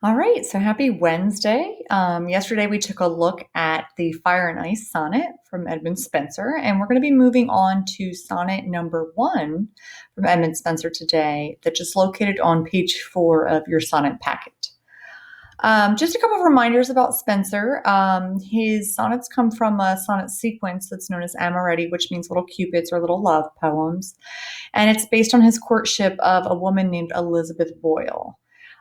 All right, so happy Wednesday. Yesterday we took a look at the Fire and Ice sonnet from Edmund Spenser, and we're going to be moving on to sonnet number one from Edmund Spenser today, that's just located on page 4 of your sonnet packet. Just a couple of reminders about Spenser. His sonnets come from a sonnet sequence that's known as Amoretti, which means little cupids or little love poems, and it's based on his courtship of a woman named Elizabeth Boyle.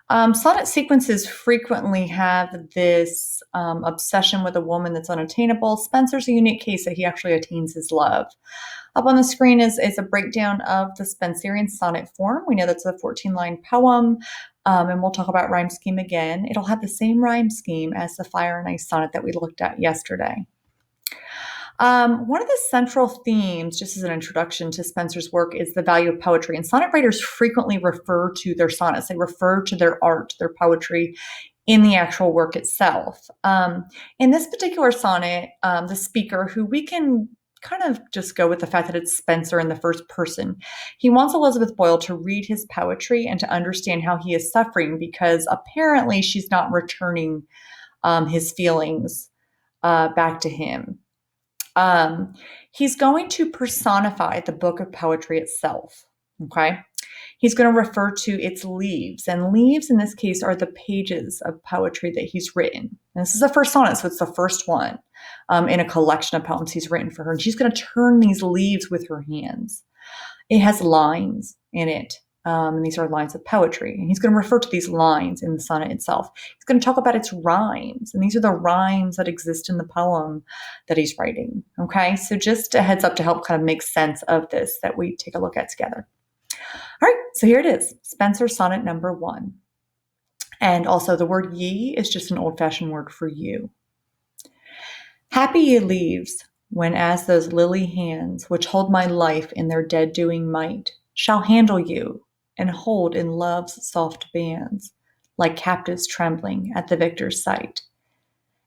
Sonnet sequences frequently have this obsession with a woman that's unattainable. Spenser's a unique case that he actually attains his love. Up on the screen is a breakdown of the Spencerian sonnet form. We know that's a 14-line poem, and we'll talk about rhyme scheme again. It'll have the same rhyme scheme as the Fire and Ice sonnet that we looked at yesterday. One of the central themes, just as an introduction to Spenser's work, is the value of poetry. And sonnet writers frequently refer to their sonnets. They refer to their art, their poetry, in the actual work itself. In this particular sonnet, the speaker, who we can kind of just go with the fact that it's Spenser in the first person, he wants Elizabeth Boyle to read his poetry and to understand how he is suffering, because apparently she's not returning his feelings back to him. He's going to personify the book of poetry itself. Okay. He's going to refer to its leaves, and leaves in this case are the pages of poetry that he's written. And this is the first sonnet, so it's the first one in a collection of poems he's written for her. And she's going to turn these leaves with her hands. It has lines in it. And these are lines of poetry. And he's going to refer to these lines in the sonnet itself. He's going to talk about its rhymes. And these are the rhymes that exist in the poem that he's writing. Okay, so just a heads up to help kind of make sense of this that we take a look at together. All right, so here it is, Spenser sonnet number one. And also the word ye is just an old-fashioned word for you. Happy ye leaves, when as those lily hands, which hold my life in their dead-doing might, shall handle you, and hold in love's soft bands, like captives trembling at the victor's sight.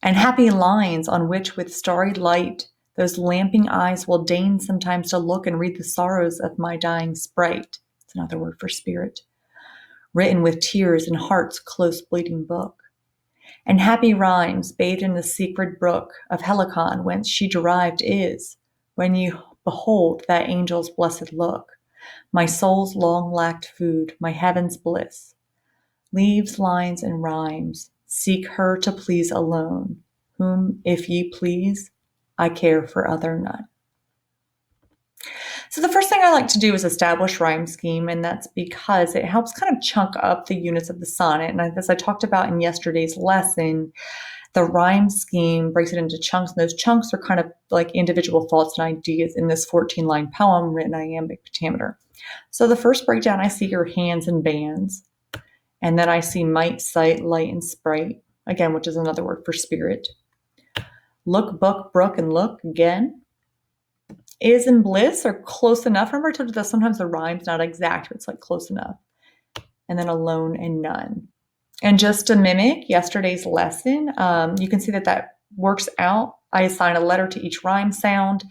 And happy lines on which with starry light those lamping eyes will deign sometimes to look and read the sorrows of my dying sprite. It's another word for spirit. Written with tears in heart's close bleeding book. And happy rhymes bathed in the secret brook of Helicon, whence she derived is, when you behold that angel's blessed look, my soul's long lacked food, my heaven's bliss. Leaves, lines, and rhymes, seek her to please alone, whom, if ye please, I care for other none. So the first thing I like to do is establish rhyme scheme, and that's because it helps kind of chunk up the units of the sonnet. And as I talked about in yesterday's lesson, the rhyme scheme breaks it into chunks, and those chunks are kind of like individual thoughts and ideas in this 14-line poem written in iambic pentameter. So the first breakdown, I see your hands and bands, and then I see might, sight, light, and sprite, again, which is another word for spirit. Look, book, brook, and look, again. Is and bliss are close enough. Remember I told you that sometimes the rhyme's not exact, but it's like close enough. And then alone and none. And just to mimic yesterday's lesson, you can see that works out. I assign a letter to each rhyme sound,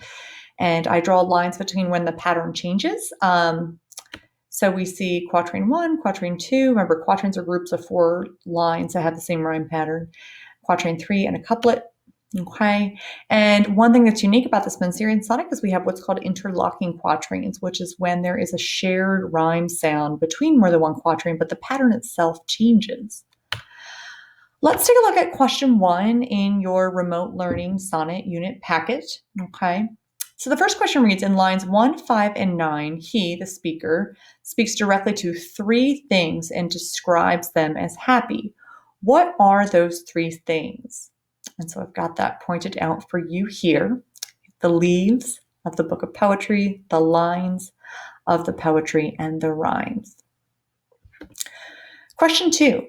and I draw lines between when the pattern changes. So we see quatrain 1, quatrain 2. Remember, quatrains are groups of 4 lines that have the same rhyme pattern. Quatrain 3 and a couplet. Okay. And one thing that's unique about the Spencerian sonnet is we have what's called interlocking quatrains, which is when there is a shared rhyme sound between more than one quatrain, but the pattern itself changes. Let's take a look at question 1 in your remote learning sonnet unit packet. Okay. So the first question reads, in lines 1, 5, and 9, he, the speaker, speaks directly to 3 things and describes them as happy. What are those 3 things? And so I've got that pointed out for you here. The leaves of the book of poetry, the lines of the poetry, and the rhymes. Question 2.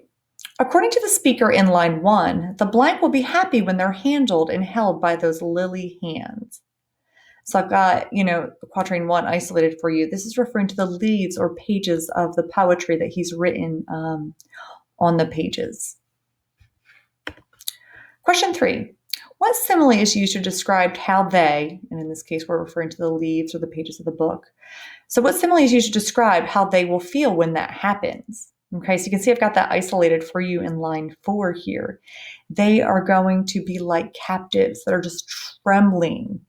According to the speaker in line 1, the blank will be happy when they're handled and held by those lily hands. So I've got, quatrain 1 isolated for you. This is referring to the leaves or pages of the poetry that he's written on the pages. Question 3. What simile is used to describe how they, and in this case we're referring to the leaves or the pages of the book. So what simile is used to describe how they will feel when that happens? Okay, so you can see I've got that isolated for you in line 4 here. They are going to be like captives that are just trembling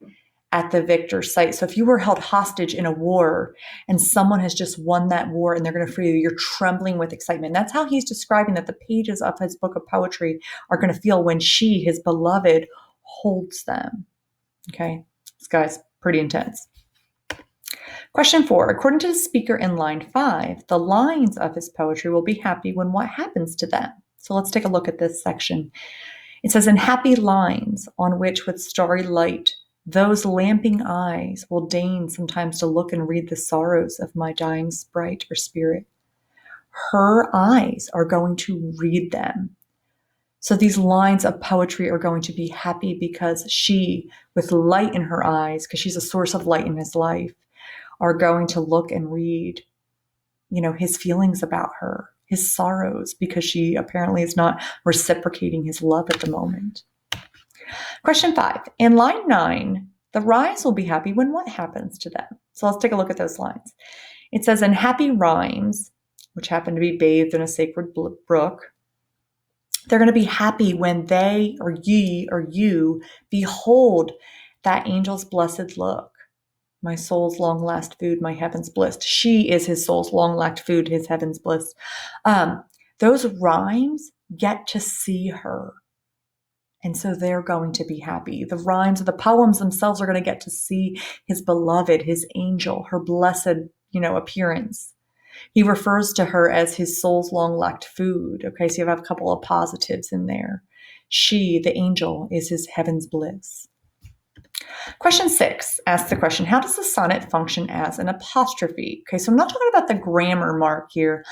at the victor's sight. So if you were held hostage in a war and someone has just won that war and they're going to free you, you're trembling with excitement. That's how he's describing that the pages of his book of poetry are going to feel when she, his beloved, holds them. Okay, this guy's pretty intense. Question 4. According to the speaker in line 5, the lines of his poetry will be happy when what happens to them? So let's take a look at this section. It says, in happy lines on which with starry light those lamping eyes will deign sometimes to look and read the sorrows of my dying sprite or spirit. Her eyes are going to read them. So these lines of poetry are going to be happy because she, with light in her eyes, because she's a source of light in his life, are going to look and read, his feelings about her, his sorrows, because she apparently is not reciprocating his love at the moment. Question 5. In line 9, the rhymes will be happy when what happens to them? So let's take a look at those lines. It says, in happy rhymes, which happen to be bathed in a sacred brook, they're going to be happy when they or ye or you behold that angel's blessed look. My soul's long last food, my heaven's bliss. She is his soul's long lacked food, his heaven's bliss. Those rhymes get to see her. And so they're going to be happy. The rhymes of the poems themselves are going to get to see his beloved, his angel, her blessed, appearance. He refers to her as his soul's long lacked food. Okay, so you have a couple of positives in there. She, the angel, is his heaven's bliss. Question 6 asks the question, how does the sonnet function as an apostrophe? Okay, so I'm not talking about the grammar mark here.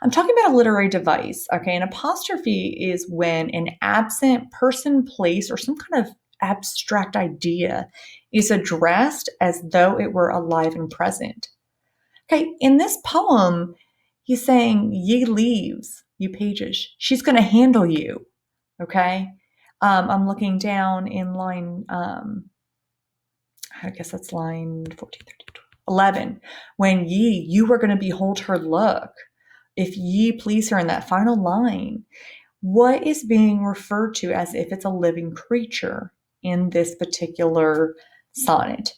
I'm talking about a literary device. Okay, an apostrophe is when an absent person, place, or some kind of abstract idea is addressed as though it were alive and present. Okay, in this poem, he's saying, ye leaves, you pages, she's going to handle you. Okay, I'm looking down in line, I guess that's line 14, 13, 11. When you are going to behold her look. If ye please her in that final line, what is being referred to as if it's a living creature in this particular sonnet?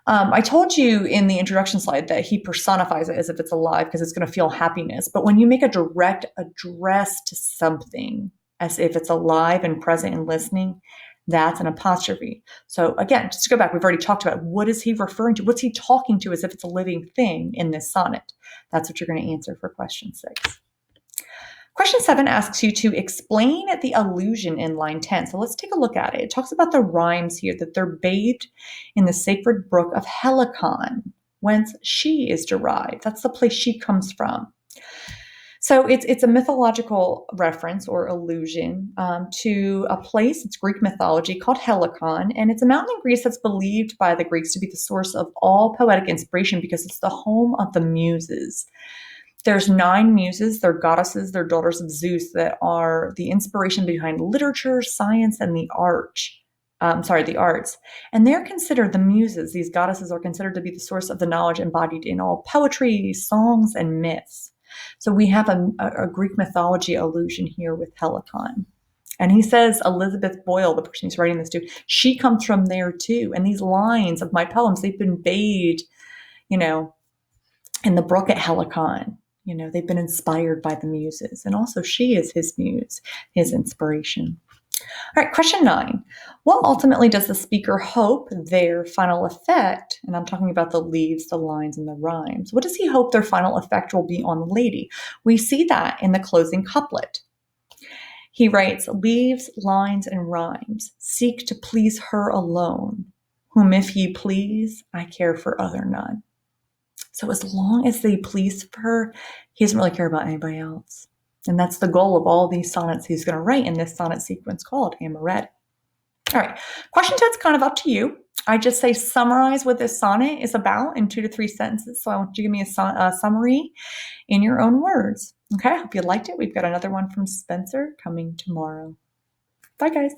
I told you in the introduction slide that he personifies it as if it's alive because it's going to feel happiness. But when you make a direct address to something as if it's alive and present and listening, that's an apostrophe. So again, just to go back, we've already talked about what is he referring to? What's he talking to as if it's a living thing in this sonnet? That's what you're going to answer for question 6. Question 7 asks you to explain the allusion in line 10. So let's take a look at it. It talks about the rhymes here, that they're bathed in the sacred brook of Helicon, whence she is derived. That's the place she comes from. So it's a mythological reference or allusion to a place, it's Greek mythology, called Helicon, and it's a mountain in Greece that's believed by the Greeks to be the source of all poetic inspiration because it's the home of the muses. There's 9 muses, they're goddesses, they're daughters of Zeus, that are the inspiration behind literature, science, and the arts. And they're considered, the muses, these goddesses are considered to be the source of the knowledge embodied in all poetry, songs, and myths. So we have a Greek mythology allusion here with Helicon. And he says Elizabeth Boyle, the person he's writing this to, she comes from there too. And these lines of my poems, they've been bathed, in the brook at Helicon. They've been inspired by the muses. And also she is his muse, his inspiration. All right, question 9. What ultimately does the speaker hope their final effect, and I'm talking about the leaves, the lines, and the rhymes, what does he hope their final effect will be on the lady? We see that in the closing couplet. He writes, leaves, lines, and rhymes, seek to please her alone, whom if ye please, I care for other none. So as long as they please her, he doesn't really care about anybody else. And that's the goal of all these sonnets he's going to write in this sonnet sequence called Amoret. All right, question 2 is kind of up to you. I just say summarize what this sonnet is about in 2 to 3 sentences. So I want you to give me a summary in your own words. Okay, I hope you liked it. We've got another one from Spenser coming tomorrow. Bye, guys.